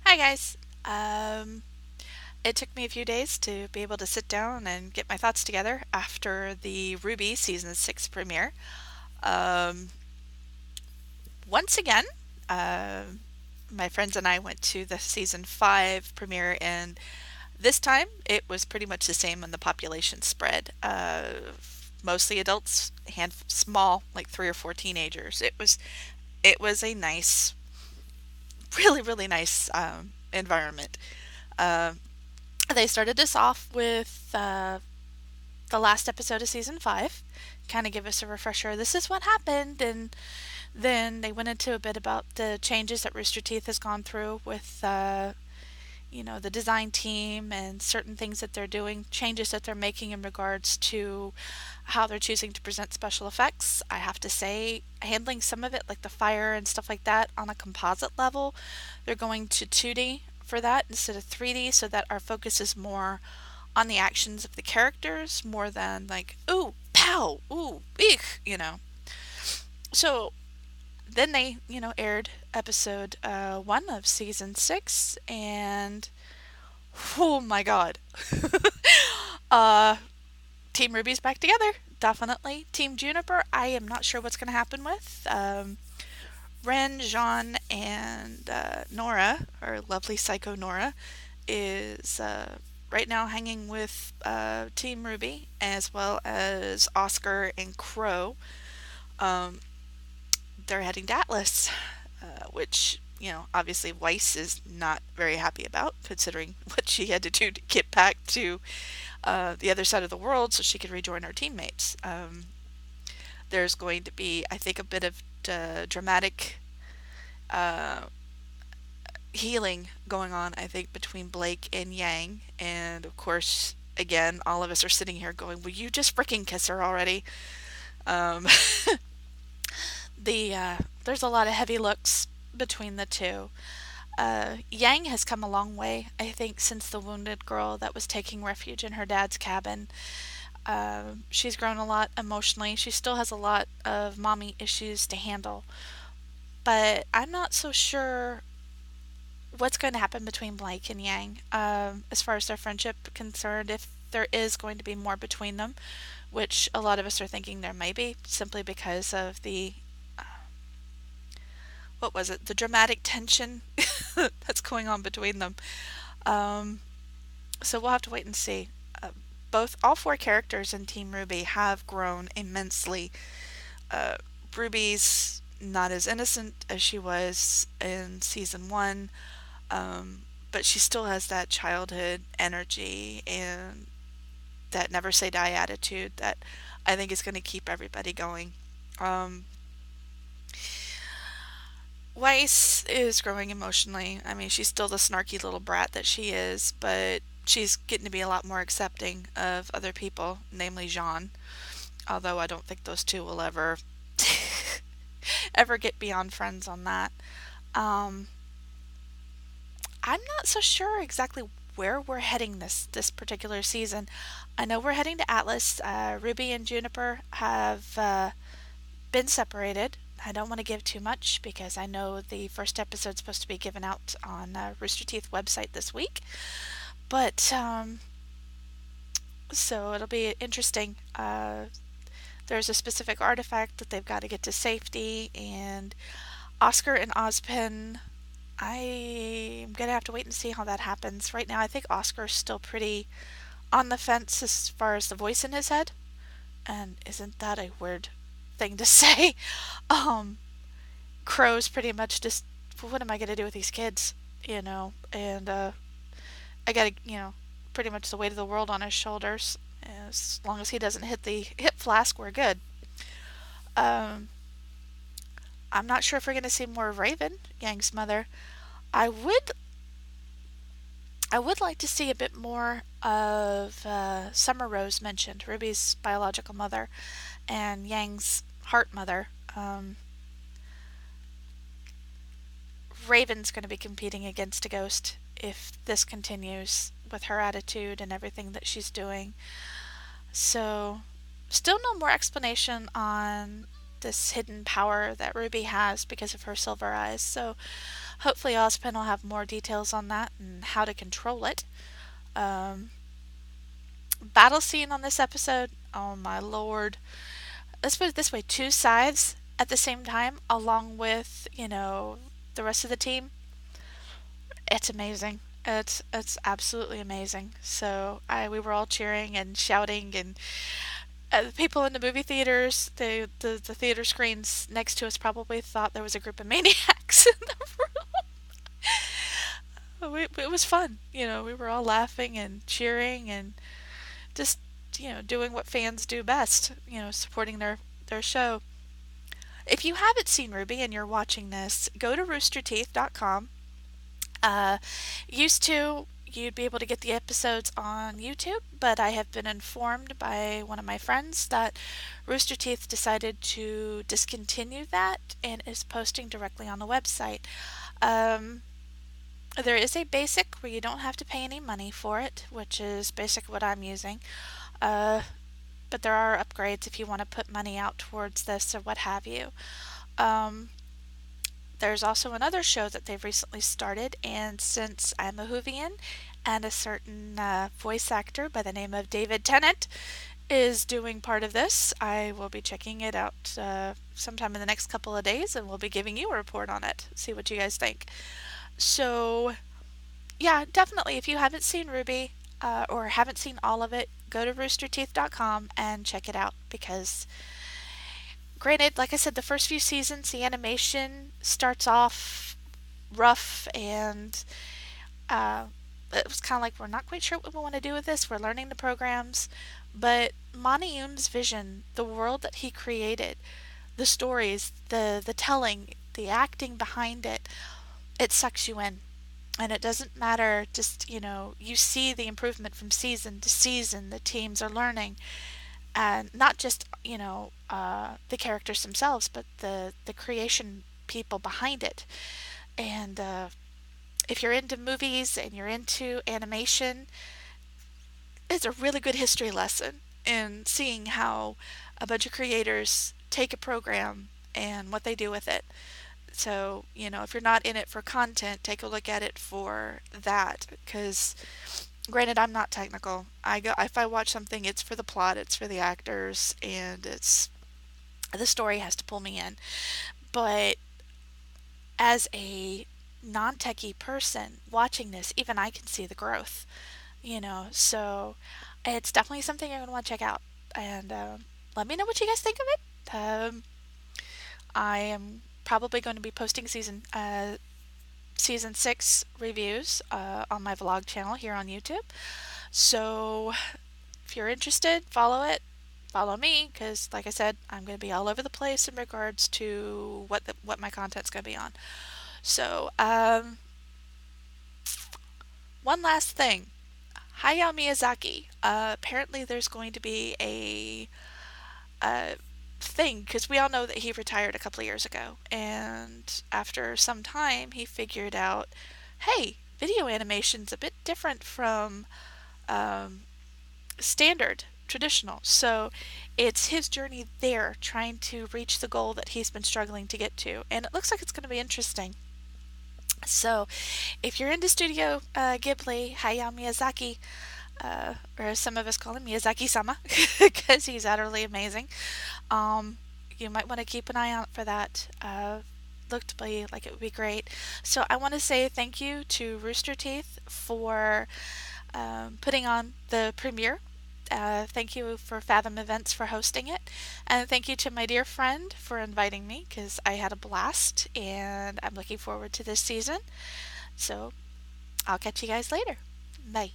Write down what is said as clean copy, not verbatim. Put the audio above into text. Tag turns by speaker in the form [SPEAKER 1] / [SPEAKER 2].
[SPEAKER 1] Hi guys. It took me a few days to be able to sit down and get my thoughts together after the RWBY Season 6 premiere. Um, Once again, uh, my friends and I went to the Season 5 premiere, and this time it was pretty much the same on the population spread. Mostly adults, small, like three or four teenagers. It was a nice, really nice environment. Um, they started us off with the last episode of season 5, kind of give us a refresher. This is what happened, and then they went into a bit about the changes that Rooster Teeth has gone through with, the design team and certain things that they're doing, changes that they're making in regards to how they're choosing to present special effects. I have to say, handling some of it, like the fire and stuff like that, on a composite level, they're going to 2D for that instead of 3D so that our focus is more on the actions of the characters more than like, ooh, pow, ooh, eek. So then they, aired episode 1 of season 6, and oh my god. uh, Team Ruby's back together. Definitely. Team Juniper, I am not sure what's going to happen with. Ren, Jean, and Nora, or lovely psycho Nora, is right now hanging with Team Ruby, as well as Oscar and Crow. Um, they're heading to Atlas, which, obviously Weiss is not very happy about, considering what she had to do to get back to the other side of the world so she could rejoin her teammates. There's going to be, I think, a bit of dramatic uh, healing going on, I think, between Blake and Yang. And of course, again, all of us are sitting here going, will you just freaking kiss her already? Um, there's a lot of heavy looks between the two. Yang has come a long way, I think, since the wounded girl that was taking refuge in her dad's cabin. She's grown a lot emotionally. She still has a lot of mommy issues to handle, but I'm not so sure what's going to happen between Blake and Yang as far as their friendship concerned, if there is going to be more between them, which a lot of us are thinking there may be, simply because of the, what was it, the dramatic tension that's going on between them. Um, so we'll have to wait and see. All four characters in Team RWBY have grown immensely. Uh, Ruby's not as innocent as she was in season 1, um, but she still has that childhood energy and that never say die attitude that I think is going to keep everybody going. Um, Weiss is growing emotionally. I mean, she's still the snarky little brat that she is, but she's getting to be a lot more accepting of other people, namely Jean. Although I don't think those two will ever get beyond friends on that. Um, I'm not so sure exactly where we're heading this particular season. I know we're heading to Atlas. Ruby and Juniper have been separated. I don't want to give too much because I know the first episode's supposed to be given out on Rooster Teeth website this week. But so it'll be interesting. There's a specific artifact that they've got to get to safety, and Oscar and Ozpin, I'm gonna have to wait and see how that happens. Right now, I think Oscar's still pretty on the fence as far as the voice in his head. And isn't that a weird thing to say? Um, Crow's pretty much just, what am I gonna do with these kids? And I gotta, pretty much the weight of the world on his shoulders. As long as he doesn't hit the hip flask, we're good. Um, I'm not sure if we're gonna see more of Raven, Yang's mother. I would I would like to see a bit more of Summer Rose mentioned, Ruby's biological mother, and Yang's heart mother. Raven's going to be competing against a ghost if this continues with her attitude and everything that she's doing. So, still no more explanation on this hidden power that Ruby has because of her silver eyes. So, Hopefully, Ozpin will have more details on that and how to control it. Um, Battle scene on this episode, oh my lord. Let's put it this way, two scythes at the same time, along with, the rest of the team. It's amazing. It's absolutely amazing. So we were all cheering and shouting, and the people in the movie theaters, the theater screens next to us probably thought there was a group of maniacs in the room. It was fun. We were all laughing and cheering and just doing what fans do best. Supporting their show. If you haven't seen RWBY and you're watching this, go to roosterteeth.com. Used to, you'd be able to get the episodes on YouTube, but I have been informed by one of my friends that Rooster Teeth decided to discontinue that and is posting directly on the website. Um, there is a basic where you don't have to pay any money for it, which is basic what I'm using. Uh, but there are upgrades if you want to put money out towards this or what have you. Um, There's also another show that they've recently started, and since I'm a Whovian and a certain voice actor by the name of David Tennant is doing part of this, I will be checking it out sometime in the next couple of days, and we'll be giving you a report on it. See what you guys think. So, yeah, definitely, if you haven't seen RWBY or haven't seen all of it, go to roosterteeth.com and check it out because granted, like I said, the first few seasons, the animation starts off rough and uh, it was kind of like we're not quite sure what we want to do with this. We're learning the programs, but Manium's vision, the world that he created, the stories, the telling, the acting behind it, it sucks you in. And it doesn't matter, just, you see the improvement from season to season. The teams are learning and not just the characters themselves, but the creation people behind it. And if you're into movies and you're into animation, it's a really good history lesson in seeing how a bunch of creators take a program and what they do with it. So, if you're not in it for content, take a look at it for that. Because, granted, I'm not technical. If I watch something, it's for the plot, it's for the actors, and the story has to pull me in. But as a non-techie person watching this, even I can see the growth. So it's definitely something you're going to want to check out. And let me know what you guys think of it. I am probably going to be posting season 6 reviews on my vlog channel here on YouTube. So if you're interested, follow it. Follow me because, like I said, I'm going to be all over the place in regards to what my content's going to be on. So, one last thing. Hayao Miyazaki. Apparently, there's going to be a thing because we all know that he retired a couple of years ago, and after some time, he figured out, hey, video animation's a bit different from um, standard traditional. So it's his journey there trying to reach the goal that he's been struggling to get to. And it looks like it's going to be interesting. So if you're into Studio Ghibli, Hayao Miyazaki, or as some of us call him, Miyazaki-sama, because he's utterly amazing, you might want to keep an eye out for that. Looked to be like it would be great. So I want to say thank you to Rooster Teeth for putting on the premiere. Thank you for Fathom Events for hosting it. And thank you to my dear friend for inviting me because I had a blast and I'm looking forward to this season. So I'll catch you guys later. Bye.